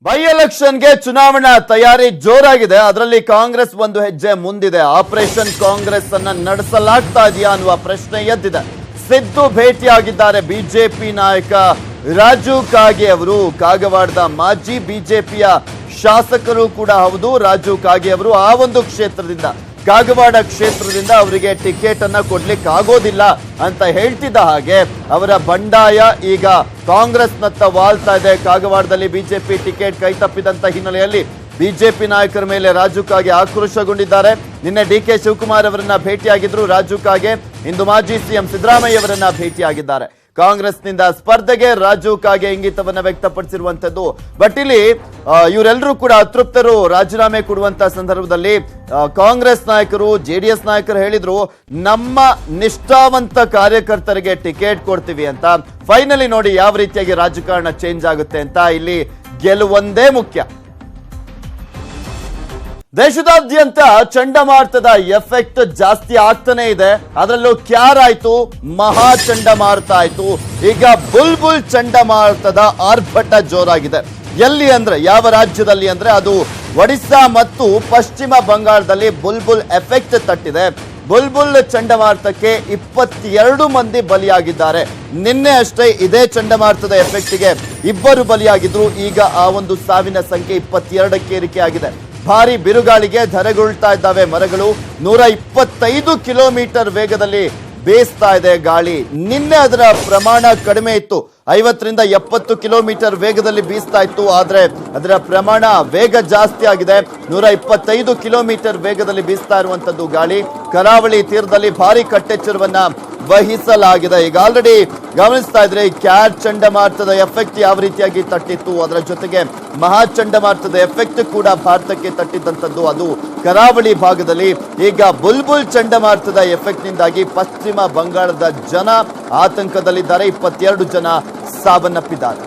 By ಎಲೆಕ್ಷನ್ಗೆ ಚುನಾವಣಾ ತಯಾರಿ ಜೋರಾಗಿದೆ. ಅದರಲ್ಲಿ ಕಾಂಗ್ರೆಸ್ ಒಂದು ಹೆಜ್ಜೆ ಮುಂದಿದೆ. ಆಪರೇಷನ್ ಕಾಂಗ್ರೆಸ್ ಅನ್ನ ನಡೆಸಲಾಗ್ತಾ ಇದೆಯಾ ಅನ್ನುವ ಪ್ರಶ್ನೆ ಎದ್ದಿದೆ. ಸಿದ್ದು ಭೇಟಿಯಾಗಿದ್ದಾರೆ ಬಿಜೆಪಿ ನಾಯಕ ರಾಜು ಕಾಗೆ ಅವರು. ಕಾಗವಾಡದ ಮಾಜಿ ಬಿಜೆಪಿಯ ಶಾಸಕರು ಕೂಡ ಹೌದು. ರಾಜು ಕಾಗೆ ಅವರು ಆ ಒಂದು ಕ್ಷೇತ್ರದಿಂದ, ಕಾಗವಾಡ ಕ್ಷೇತ್ರದಿಂದ ಅವರಿಗೆ ಟಿಕೆಟ್ ಅನ್ನ ಕೊಡ್ಲಿಕ್ಕೆ ಆಗೋದಿಲ್ಲ ಅಂತ ಹೇಳ್ತಿದ್ದ ಹಾಗೆ ಅವರ ಬಂಡಾಯ ಈಗ ಕಾಂಗ್ರೆಸ್ನತ್ತ ವಾಲ್ತಾ ಇದೆ. ಕಾಗವಾಡದಲ್ಲಿ ಬಿಜೆಪಿ ಟಿಕೆಟ್ ಕೈತಪ್ಪಿದಂತ ಹಿನ್ನೆಲೆಯಲ್ಲಿ ಬಿಜೆಪಿ ನಾಯಕರ ಮೇಲೆ ರಾಜು ಕಾಗೆ ಆಕ್ರೋಶಗೊಂಡಿದ್ದಾರೆ. ನಿನ್ನೆ ಡಿಕೆ ಶಿವಕುಮಾರ್ ಅವರನ್ನ ಭೇಟಿಯಾಗಿದ್ರು ರಾಜು ಕಾಗೆ. ಇಂದು ಮಾಜಿ ಸಿಎಂ ಸಿದ್ದರಾಮಯ್ಯ ಅವರನ್ನ ಭೇಟಿಯಾಗಿದ್ದಾರೆ. ಕಾಂಗ್ರೆಸ್ನಿಂದ ಸ್ಪರ್ಧೆಗೆ ರಾಜು ಕಾಗೆ ಇಂಗಿತವನ್ನ ವ್ಯಕ್ತಪಡಿಸಿರುವಂತದ್ದು. ಬಟ್ ಇಲ್ಲಿ ಇವರೆಲ್ಲರೂ ಕೂಡ ಅತೃಪ್ತರು. ರಾಜೀನಾಮೆ ಕೊಡುವಂತ ಸಂದರ್ಭದಲ್ಲಿ ಕಾಂಗ್ರೆಸ್ ನಾಯಕರು, ಜೆಡಿಎಸ್ ನಾಯಕರು ಹೇಳಿದ್ರು, ನಮ್ಮ ನಿಷ್ಠಾವಂತ ಕಾರ್ಯಕರ್ತರಿಗೆ ಟಿಕೆಟ್ ಕೊಡ್ತೀವಿ ಅಂತ. ಫೈನಲಿ ನೋಡಿ ಯಾವ ರೀತಿಯಾಗಿ ರಾಜಕಾರಣ ಚೇಂಜ್ ಆಗುತ್ತೆ ಅಂತ. ಇಲ್ಲಿ ಗೆಲುವೊಂದೇ ಮುಖ್ಯ. ದೇಶದಾದ್ಯಂತ ಚಂಡಮಾರುತದ ಎಫೆಕ್ಟ್ ಜಾಸ್ತಿ ಆಗ್ತಾನೆ ಇದೆ. ಅದರಲ್ಲೂ ಕ್ಯಾರ್ ಆಯ್ತು, ಮಹಾ ಚಂಡಮಾರುತ ಆಯ್ತು. ಈಗ ಬುಲ್ಬುಲ್ ಚಂಡಮಾರುತದ ಆರ್ಭಟ ಜೋರಾಗಿದೆ. ಎಲ್ಲಿ ಅಂದ್ರೆ, ಯಾವ ರಾಜ್ಯದಲ್ಲಿ ಅಂದ್ರೆ ಅದು ಒಡಿಶಾ ಮತ್ತು ಪಶ್ಚಿಮ ಬಂಗಾಳದಲ್ಲಿ ಬುಲ್ಬುಲ್ ಎಫೆಕ್ಟ್ ತಟ್ಟಿದೆ. ಬುಲ್ಬುಲ್ ಚಂಡಮಾರುತಕ್ಕೆ 22 ಮಂದಿ ಬಲಿಯಾಗಿದ್ದಾರೆ. ನಿನ್ನೆ ಅಷ್ಟೇ ಇದೇ ಚಂಡಮಾರುತದ ಎಫೆಕ್ಟ್ಗೆ 2 ಬಲಿಯಾಗಿದ್ರು. ಈಗ ಆ ಒಂದು ಸಾವಿನ ಸಂಖ್ಯೆ 22ಕ್ಕೆ ಏರಿಕೆ ಆಗಿದೆ. ಭಾರಿ ಬಿರುಗಾಳಿಗೆ ಧರೆಗುರುಳ್ತಾ ಇದ್ದಾವೆ ಮರಗಳು. 125 ಕಿಲೋಮೀಟರ್ ವೇಗದಲ್ಲಿ ಬೇಯಿಸ್ತಾ ಇದೆ ಗಾಳಿ. ನಿನ್ನೆ ಅದರ ಪ್ರಮಾಣ ಕಡಿಮೆ ಇತ್ತು, 50ರಿಂದ 70 ಕಿಲೋಮೀಟರ್ ವೇಗದಲ್ಲಿ ಬೀಸ್ತಾ ಇತ್ತು. ಆದ್ರೆ ಅದರ ಪ್ರಮಾಣ ವೇಗ ಜಾಸ್ತಿ ಆಗಿದೆ. 125 ಕಿಲೋಮೀಟರ್ ವೇಗದಲ್ಲಿ ಬೀಸ್ತಾ ಇರುವಂತದ್ದು ಗಾಳಿ. ಕರಾವಳಿ ತೀರದಲ್ಲಿ ಭಾರಿ ಕಟ್ಟೆಚ್ಚರವನ್ನ ವಹಿಸಲಾಗಿದೆ. ಈಗ ಆಲ್ರೆಡಿ ಗಮನಿಸ್ತಾ ಇದ್ರೆ ಕ್ಯಾರ್ ಚಂಡಮಾರುತದ ಎಫೆಕ್ಟ್ ಯಾವ ರೀತಿಯಾಗಿ ತಟ್ಟಿತ್ತು, ಅದರ ಜೊತೆಗೆ ಮಹಾ ಚಂಡಮಾರುತದ ಎಫೆಕ್ಟ್ ಕೂಡ ಭಾರತಕ್ಕೆ ತಟ್ಟಿದ್ದಂಥದ್ದು, ಅದು ಕರಾವಳಿ ಭಾಗದಲ್ಲಿ. ಈಗ ಬುಲ್ಬುಲ್ ಚಂಡಮಾರುತದ ಎಫೆಕ್ಟ್ ನಿಂದಾಗಿ ಪಶ್ಚಿಮ ಬಂಗಾಳದ ಜನ ಆತಂಕದಲ್ಲಿದ್ದಾರೆ. 22 ಜನ ಸಾವನ್ನಪ್ಪಿದ್ದಾರೆ.